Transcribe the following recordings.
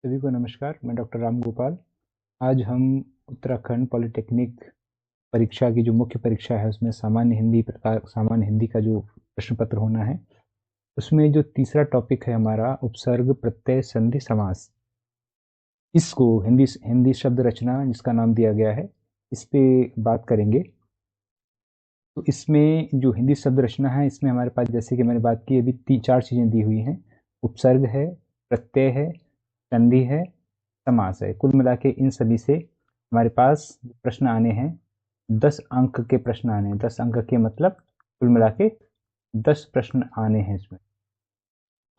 सभी को नमस्कार। मैं डॉक्टर राम गोपाल। आज हम उत्तराखंड पॉलिटेक्निक परीक्षा की जो मुख्य परीक्षा है उसमें सामान्य हिंदी का जो प्रश्न पत्र होना है उसमें जो तीसरा टॉपिक है हमारा उपसर्ग प्रत्यय संधि समास, इसको हिंदी हिंदी शब्द रचना जिसका नाम दिया गया है इस पे बात करेंगे। तो इसमें जो हिंदी शब्द रचना है इसमें हमारे पास, जैसे कि मैंने बात की, अभी तीन चार चीज़ें दी हुई हैं। उपसर्ग है, प्रत्यय है, संधि है, समास है। कुल मिला के इन सभी से हमारे पास प्रश्न आने हैं। 10 अंक के प्रश्न आने हैं। 10 अंक के मतलब कुल मिला के 10 प्रश्न आने हैं इसमें।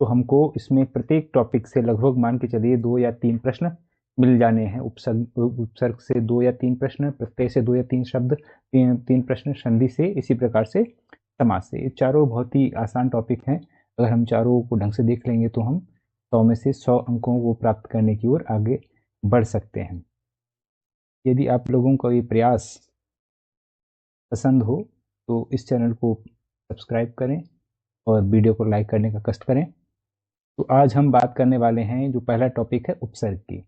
तो हमको इसमें प्रत्येक टॉपिक से लगभग मान के चलिए 2 या 3 प्रश्न मिल जाने हैं। उपसर्ग से 2 या 3 प्रश्न, प्रत्यय से 2 या 3 शब्द, तीन प्रश्न, संधि से, इसी प्रकार से समास से। ये चारों बहुत ही आसान टॉपिक हैं। अगर हम चारों को ढंग से देख लेंगे तो हम 100 में से 100 अंकों को प्राप्त करने की ओर आगे बढ़ सकते हैं। यदि आप लोगों का ये प्रयास पसंद हो तो इस चैनल को सब्सक्राइब करें और वीडियो को लाइक करने का कष्ट करें। तो आज हम बात करने वाले हैं, जो पहला टॉपिक है उपसर्ग की।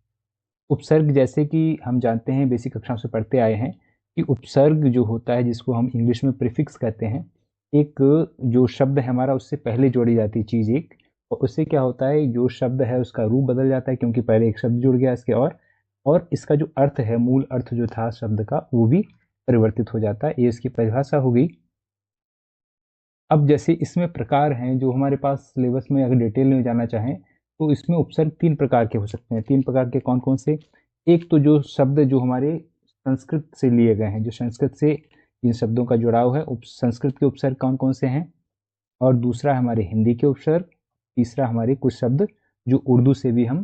उपसर्ग, जैसे कि हम जानते हैं, बेसिक कक्षाओं से पढ़ते आए हैं कि उपसर्ग जो होता है, जिसको हम इंग्लिश में प्रीफिक्स कहते हैं, एक जो शब्द है हमारा उससे पहले जोड़ी जाती है चीज़ एक, और उससे क्या होता है, जो शब्द है उसका रूप बदल जाता है क्योंकि पहले एक शब्द जुड़ गया इसके, और इसका जो अर्थ है, मूल अर्थ जो था शब्द का, वो भी परिवर्तित हो जाता है। ये इसकी परिभाषा हो गई। अब जैसे इसमें प्रकार हैं जो हमारे पास सिलेबस में, अगर डिटेल में जाना चाहें तो इसमें उपसर्ग 3 प्रकार के हो सकते हैं। 3 प्रकार के कौन कौन से? एक तो जो शब्द जो हमारे संस्कृत से लिए गए हैं, जो संस्कृत से इन शब्दों का जुड़ाव है, संस्कृत के उपसर्ग कौन कौन से हैं। और दूसरा हमारे हिंदी के उपसर्ग। तीसरा हमारे कुछ शब्द जो उर्दू से भी हम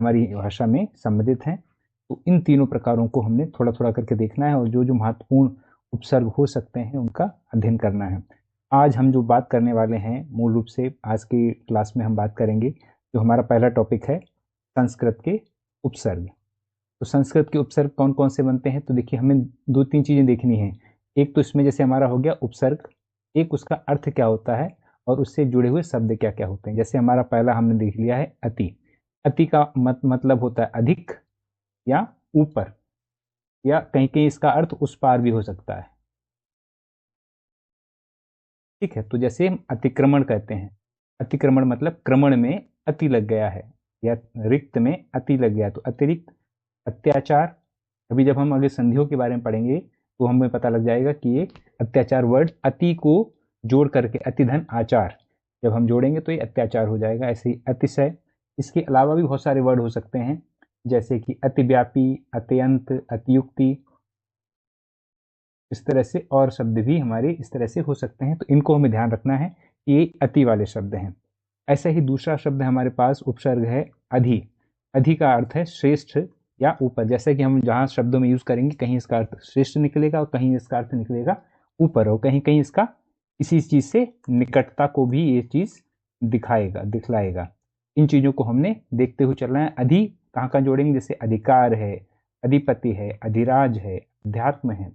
हमारी भाषा में संबंधित हैं। तो इन तीनों प्रकारों को हमने थोड़ा थोड़ा करके देखना है और जो जो महत्वपूर्ण उपसर्ग हो सकते हैं उनका अध्ययन करना है। आज हम जो बात करने वाले हैं, मूल रूप से आज की क्लास में हम बात करेंगे, जो हमारा पहला टॉपिक है, संस्कृत के उपसर्ग। तो संस्कृत के उपसर्ग कौन कौन से बनते हैं? तो देखिए, हमें 2-3 चीज़ें देखनी है। एक तो इसमें जैसे हमारा हो गया उपसर्ग, एक उसका अर्थ क्या होता है और उससे जुड़े हुए शब्द क्या क्या होते हैं। जैसे हमारा पहला हमने देख लिया है अति। अति का मतलब होता है अधिक या ऊपर, या कहीं कहीं इसका अर्थ उस पार भी हो सकता है। ठीक है, तो जैसे हम अतिक्रमण कहते हैं, अतिक्रमण मतलब क्रमण में अति लग गया है, या रिक्त में अति लग गया, तो अतिरिक्त, अत्याचार। अभी जब हम आगे संधियों के बारे में पढ़ेंगे तो हमें पता लग जाएगा कि ये अत्याचार वर्ड अति को जोड़ करके, अति धन आचार, जब हम जोड़ेंगे तो ये अत्याचार हो जाएगा। ऐसे ही अतिशय। इसके अलावा भी बहुत सारे वर्ड हो सकते हैं, जैसे कि अतिव्यापी, अत्यंत, अतियुक्ति। इस तरह से और शब्द भी हमारे इस तरह से हो सकते हैं, तो इनको हमें ध्यान रखना है कि ये अति वाले शब्द हैं। ऐसा ही दूसरा शब्द हमारे पास उपसर्ग है अधि। अधि का अर्थ है श्रेष्ठ या ऊपर। जैसे कि हम जहाँ शब्दों में यूज करेंगे, कहीं इसका अर्थ श्रेष्ठ निकलेगा और कहीं इसका अर्थ निकलेगा ऊपर, और कहीं कहीं इसका किसी चीज से निकटता को भी ये चीज दिखलाएगा। इन चीजों को हमने देखते हुए चलना है। अधि कहाँ कहाँ जोड़ेंगे? जैसे अधिकार है, अधिपति है, अधिराज है, अध्यात्म है।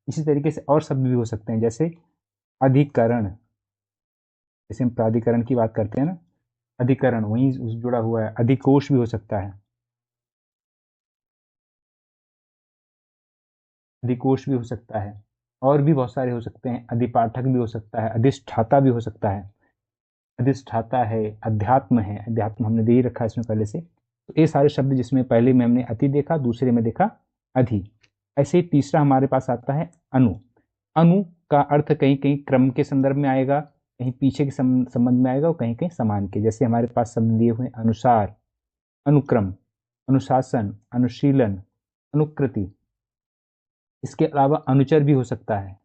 इसी तरीके से और शब्द भी हो सकते हैं, जैसे अधिकरण। जैसे हम प्राधिकरण की बात करते हैं ना, अधिकरण वहीं जुड़ा हुआ है। अधिकोष भी हो सकता है, अधिकोष भी हो सकता है, और भी बहुत सारे हो सकते हैं। अधिपाठक भी हो सकता है, अधिष्ठाता भी हो सकता है। अधिष्ठाता है, अध्यात्म है, अध्यात्म हमने दे ही रखा है इसमें पहले से। तो ये सारे शब्द, जिसमें पहले में हमने अति देखा, दूसरे में देखा अधि। ऐसे ही तीसरा हमारे पास आता है अनु। अनु का अर्थ कहीं कहीं क्रम के संदर्भ में आएगा, कहीं पीछे के संबंध में आएगा, और कहीं कहीं समान के। जैसे हमारे पास शब्द दिए हुए अनुसार, अनुक्रम, अनुशासन, अनुशीलन, अनुकृति। इसके अलावा अनुचर भी हो सकता है।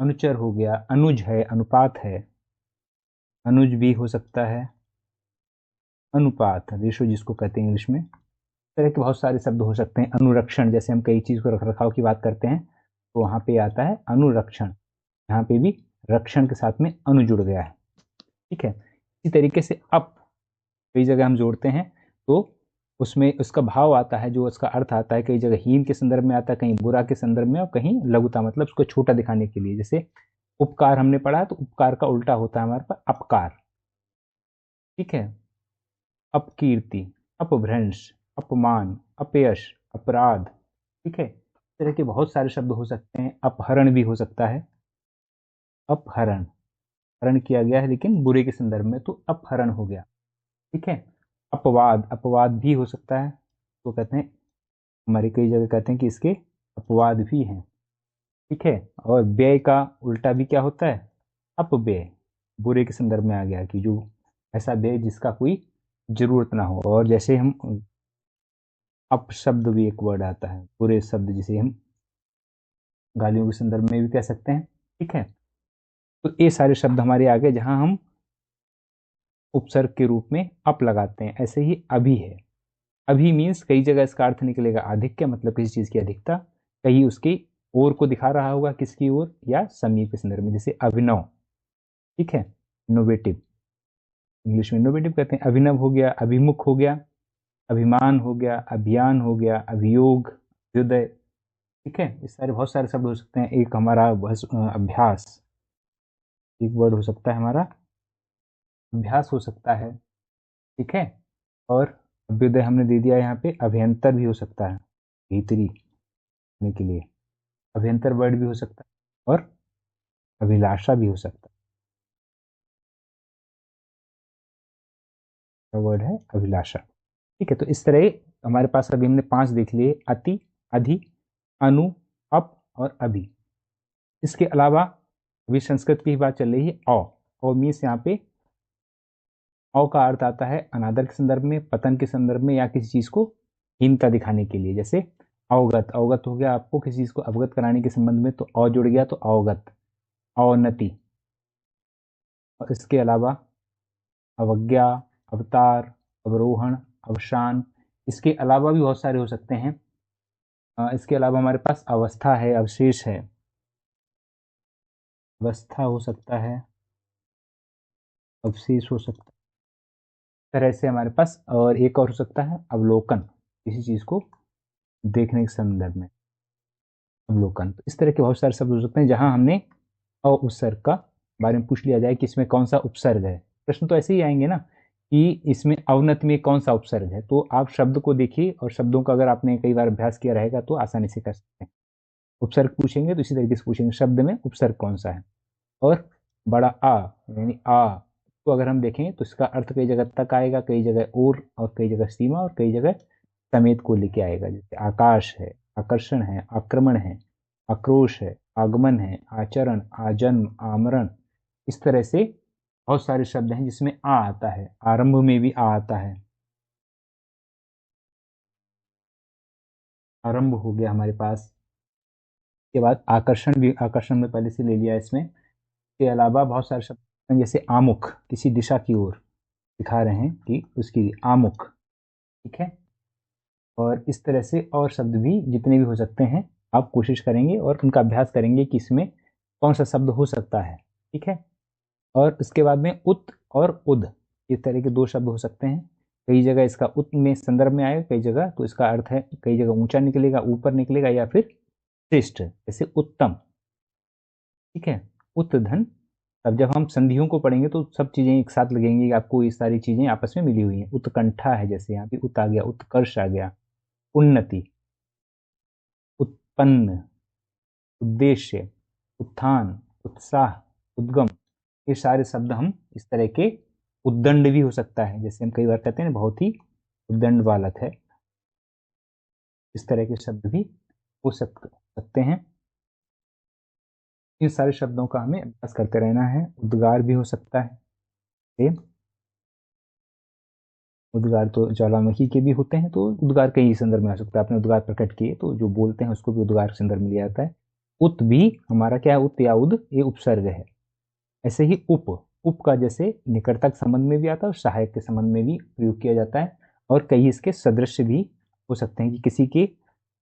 अनुचर हो गया, अनुज है, अनुपात है, अनुज भी हो सकता है, अनुपात, रेशो जिसको कहते हैं इंग्लिश में। इस तरह के बहुत सारे शब्द हो सकते हैं। अनुरक्षण, जैसे हम कई चीज को रख रखाव की बात करते हैं तो वहां पे आता है अनुरक्षण। यहाँ पे भी रक्षण के साथ में अनु जुड़ गया है। ठीक है, इसी तरीके से अप कई जगह हम जोड़ते हैं तो उसमें उसका भाव आता है, जो उसका अर्थ आता है, कई जगह हीन के संदर्भ में आता है, कहीं बुरा के संदर्भ में, और कहीं लघुता, मतलब उसको छोटा दिखाने के लिए। जैसे उपकार हमने पढ़ा, तो उपकार का उल्टा होता है हमारे पास अपकार। ठीक है। अपकीर्ति, अपभ्रंश, अपमान, अपयश, अपराध। ठीक है, इस तरह के बहुत सारे शब्द हो सकते हैं। अपहरण भी हो सकता है। अपहरण, हरण किया गया है लेकिन बुरे के संदर्भ में, तो अपहरण हो गया। ठीक है। अपवाद, अपवाद भी हो सकता है। तो कहते हैं, हमारी कई जगह कहते हैं कि इसके अपवाद भी हैं। ठीक है। और व्यय का उल्टा भी क्या होता है? अपव्यय, बुरे के संदर्भ में आ गया कि जो ऐसा व्यय जिसका कोई जरूरत ना हो। और जैसे हम अपशब्द भी एक वर्ड आता है, बुरे शब्द जिसे हम गालियों के संदर्भ में भी कह सकते हैं। ठीक है। तो ये सारे शब्द हमारे आ गए जहां हम उपसर्ग के रूप में अप लगाते हैं। ऐसे ही अभी है। अभी मीन्स कई जगह इसका अर्थ निकलेगा अधिक, मतलब किसी चीज की अधिकता, कहीं उसकी ओर को दिखा रहा होगा, किसकी ओर, या समीप के संदर्भ में, जैसे अभिनव। ठीक है, इनोवेटिव, इंग्लिश में इनोवेटिव कहते हैं। अभिनव हो गया, अभिमुख हो गया, अभिमान हो गया, अभियान हो गया, अभियोग, अभ्युदय। ठीक है, इस सारे बहुत सारे शब्द हो सकते हैं। एक हमारा अभ्यास, एक वर्ड हो सकता है हमारा अभ्यास हो सकता है। ठीक है। और अभ्युदय हमने दे दिया यहाँ पे। अभ्यंतर भी हो सकता है, भीतरी होने के लिए अभ्यंतर वर्ड भी हो सकता है। और अभिलाषा भी हो सकता है, वर्ड है अभिलाषा। ठीक है, तो इस तरह हमारे पास अभी हमने 5 देख लिए: अति, अधि, अनु, अप और अभि। इसके अलावा अभी संस्कृत की ही बात चल रही है। औ मीन्स यहाँ पे औ का अर्थ आता है अनादर के संदर्भ में, पतन के संदर्भ में, या किसी चीज को हीनता दिखाने के लिए। जैसे अवगत, अवगत हो गया आपको किसी चीज को अवगत कराने के संबंध में, तो अ जुड़ गया तो अवगत। अवनति। और इसके अलावा अवज्ञा, अवतार, अवरोहण, अवसान, इसके अलावा भी बहुत सारे हो सकते हैं। इसके अलावा हमारे पास अवस्था है, अवशेष है, अवस्था हो सकता है, अवशेष हो सकता है। इस तरह से हमारे पास और एक और हो सकता है अवलोकन, किसी चीज को देखने के संदर्भ में अवलोकन। तो इस तरह के बहुत सारे शब्द हो सकते हैं जहां हमने अ उपसर्ग का बारे में पूछ लिया जाए कि इसमें कौन सा उपसर्ग है। प्रश्न तो ऐसे ही आएंगे ना कि इसमें अवनत में कौन सा उपसर्ग है, तो आप शब्द को देखिए और शब्दों का अगर आपने कई बार अभ्यास किया रहेगा तो आसानी से कर सकते हैं। उपसर्ग पूछेंगे तो इसी तरीके से पूछेंगे शब्द में उपसर्ग कौन सा है। और बड़ा आ यानी आ को अगर हम देखें तो इसका अर्थ कई जगह तक आएगा, कई जगह और कई जगह सीमा और कई जगह समेत को लेके आएगा। जैसे आकाश है, आकर्षण है, आक्रमण है, आक्रोश है, आगमन है, आचरण, आजन्म, आमरण। इस तरह से बहुत सारे शब्द हैं जिसमें आ आता है। आरंभ में भी आ आता है। आरंभ हो गया हमारे पास। के बाद आकर्षण भी, आकर्षण में पहले से ले लिया इसमें। के अलावा बहुत सारे शब्द हैं, जैसे आमुख, किसी दिशा की ओर दिखा रहे हैं कि उसकी आमुख। ठीक है। और इस तरह से और शब्द भी जितने भी हो सकते हैं आप कोशिश करेंगे और उनका अभ्यास करेंगे कि इसमें कौन सा शब्द हो सकता है। ठीक है। और इसके बाद में उत और उद, इस तरह के 2 शब्द हो सकते हैं। कई जगह इसका उत में संदर्भ में आएगा, कई जगह तो इसका अर्थ है कई जगह ऊंचा निकलेगा, ऊपर निकलेगा, या फिर श्रेष्ठ, जैसे उत्तम। ठीक है। उत धन। अब जब हम संधियों को पढ़ेंगे तो सब चीजें एक साथ लगेंगी कि आपको ये सारी चीजें आपस में मिली हुई हैं। उत्कंठा है, जैसे यहाँ पे उत आ गया, उत्कर्ष आ गया, उन्नति, उत्पन्न, उद्देश्य, उत्थान, उत्साह, उद्गम। ये सारे शब्द हम इस तरह के, उद्दंड भी हो सकता है, जैसे हम कई बार कहते हैं बहुत ही उद्दंड बालक है। इस तरह के शब्द भी हो सकते हैं। इन सारे शब्दों का हमें अभ्यास करते रहना है। उद्गार भी हो सकता है। उद्गार तो ज्वालामुखी के भी होते हैं, तो उद्गार कई संदर्भ में आ सकता है। आपने उद्गार प्रकट किए तो जो बोलते हैं उसको भी उद्गार संदर्भ में लिया जाता है। उत भी हमारा क्या है, उत या उद, ये उपसर्ग है। ऐसे ही उप, उप का जैसे निकटता के संबंध में भी आता है और सहायक के संबंध में भी प्रयोग किया जाता है। और कई इसके सदृश भी हो सकते हैं कि किसी के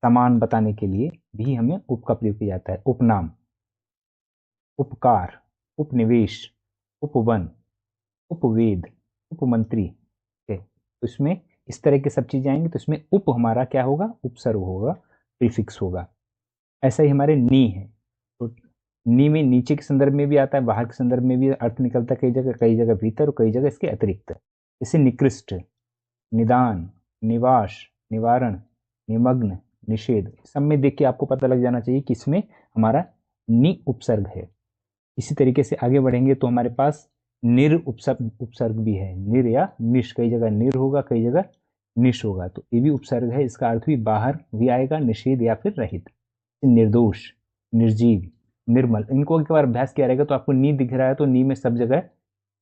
समान बताने के लिए भी हमें उप का प्रयोग किया जाता है। उपनाम, उपकार, उपनिवेश, उपवन, उपवेद, उपमंत्री। तो इसमें इस तरह के सब चीजें आएंगी तो इसमें उप हमारा क्या होगा, उपसर्ग होगा, प्रीफिक्स होगा। ऐसा ही हमारे नी है, तो नी में नीचे के संदर्भ में भी आता है, बाहर के संदर्भ में भी अर्थ निकलता है। कई जगह भीतर और कई जगह इसके अतिरिक्त। जैसे निकृष्ट, निदान, निवाश, निवारण, निमग्न, निषेध, सब में देख के आपको पता लग जाना चाहिए कि इसमें हमारा नि उपसर्ग है। इसी तरीके से आगे बढ़ेंगे तो हमारे पास निर उपसर्ग भी है। निर या निश, कई जगह निर होगा, कई जगह निश होगा, तो ये भी उपसर्ग है। इसका अर्थ भी बाहर भी आएगा, निषेध या फिर रहित। निर्दोष, निर्जीव, निर्मल, इनको एक बार अभ्यास किया रहेगा तो आपको नी दिख रहा है तो नी में सब जगह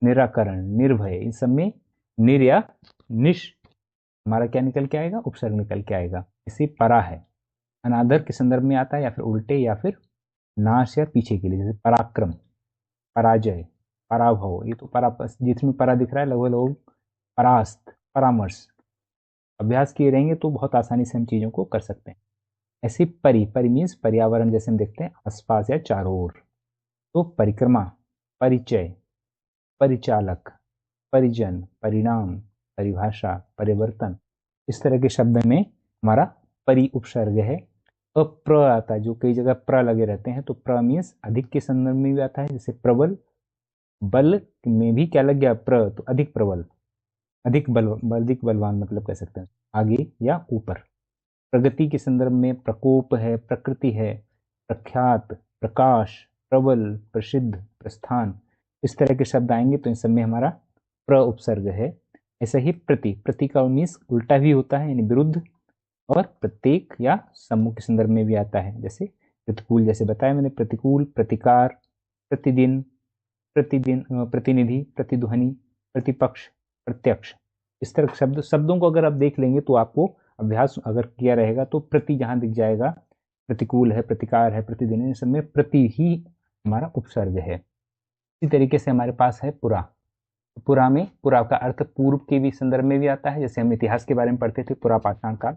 निराकरण, निर्भय, इन सब में निर या निश हमारा क्या निकल के आएगा, उपसर्ग निकल के आएगा। इसी परा है, अनादर के संदर्भ में आता है या फिर उल्टे या फिर नाश या पीछे के लिए, जैसे पराक्रम, पराजय, पराभव, ये तो परा, जिसमें परा दिख रहा है लगभग लोग परास्त, परामर्श। अभ्यास किए रहेंगे तो बहुत आसानी से हम चीजों को कर सकते हैं। ऐसे परि मीन्स पर्यावरण, जैसे हम देखते हैं आसपास या चारों ओर। तो परिक्रमा, परिचय, परिचालक, परिजन, परिणाम, परिभाषा, परिवर्तन, इस तरह के शब्द में हमारा परि उपसर्ग है। और प्र आता है, जो कई जगह प्र लगे रहते हैं, तो प्र मीन्स अधिक के संदर्भ में भी आता है, जैसे प्रबल, बल में भी क्या लग गया प्र, तो अधिक प्रबल, अधिक बलवान मतलब कह सकते हैं, आगे या ऊपर। प्रगति के संदर्भ में प्रकोप है, प्रकृति है, प्रख्यात, प्रकाश, प्रबल, प्रसिद्ध, प्रस्थान, इस तरह के शब्द आएंगे तो इन सब में हमारा प्र उपसर्ग है। ऐसा ही प्रति का मीन्स उल्टा भी होता है, यानी विरुद्ध, और प्रत्येक या समूह के संदर्भ में भी आता है, जैसे प्रतिकूल, जैसे बताया मैंने, प्रतिकूल, प्रतिकार, प्रतिदिन, प्रतिनिधि, प्रतिध्वनि, प्रतिपक्ष, प्रत्यक्ष, इस तरह शब्दों को अगर आप देख लेंगे तो आपको अभ्यास अगर किया रहेगा तो प्रति जहां दिख जाएगा, प्रतिकूल है, प्रतिकार है, प्रतिदिन, इन सब में प्रति ही हमारा उपसर्ग है। इसी तरीके से हमारे पास है पुरा। पुरा में, पुरा का अर्थ पूर्व के भी संदर्भ में भी आता है, जैसे हम इतिहास के बारे में पढ़ते थे पुरा पाषाण काल,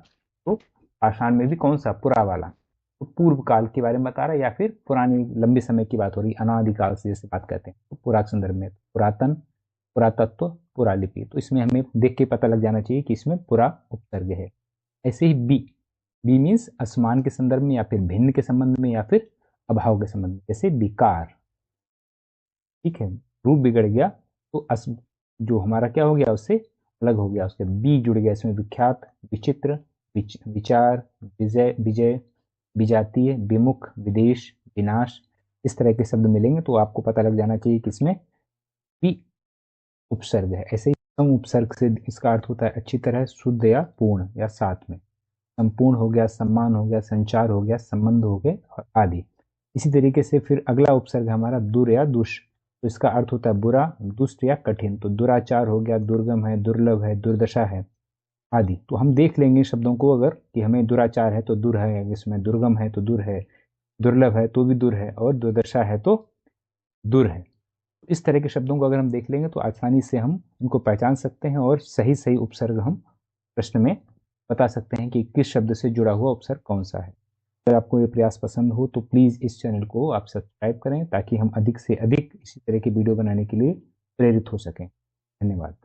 तो पाषाण में भी कौन सा, पुरा वाला, तो पूर्व काल के बारे में बता रहा है, या फिर पुरानी लंबे समय की बात हो रही, अनादिकाल से जैसे बात करते हैं, तो पुरा के संदर्भ में पुरातन, पुरातत्व, पुरालिपि, तो इसमें हमें देख के पता लग जाना चाहिए कि इसमें पुरा उपसर्ग है। ऐसे ही बी मीन्स असमान के संदर्भ में या फिर भिन्न के संबंध में या फिर अभाव के संबंध में, जैसे विकार, ठीक है, रूप बिगड़ गया तो जो हमारा क्या हो गया, उससे अलग हो गया, उसके बी जुड़ गया, इसमें विख्यात, विचित्र, विचार, विजय, विजातीय, विमुख, विदेश, विनाश, इस तरह के शब्द मिलेंगे तो आपको पता लग जाना चाहिए कि इसमें भी उपसर्ग है। ऐसे ही सम उपसर्ग से इसका अर्थ होता है अच्छी तरह, शुद्ध या पूर्ण या साथ में। संपूर्ण हो गया, सम्मान हो गया, संचार हो गया, संबंध हो गए और आदि। इसी तरीके से फिर अगला उपसर्ग हमारा दुर या दुष्ट, तो इसका अर्थ होता है बुरा, दुष्ट या कठिन, तो दुराचार हो गया, दुर्गम है, दुर्लभ है, दुर्दशा है आदि। तो हम देख लेंगे शब्दों को, अगर कि हमें दुराचार है तो दूर है, इसमें दुर्गम है तो दूर है, दुर्लभ है तो भी दूर है, और दुर्दशा है तो दूर है। इस तरह के शब्दों को अगर हम देख लेंगे तो आसानी से हम इनको पहचान सकते हैं और सही सही उपसर्ग हम प्रश्न में बता सकते हैं कि किस शब्द से जुड़ा हुआ उपसर्ग कौन सा है। अगर आपको ये प्रयास पसंद हो तो प्लीज़ इस चैनल को आप सब्सक्राइब करें ताकि हम अधिक से अधिक इसी तरह की वीडियो बनाने के लिए प्रेरित हो सकें। धन्यवाद।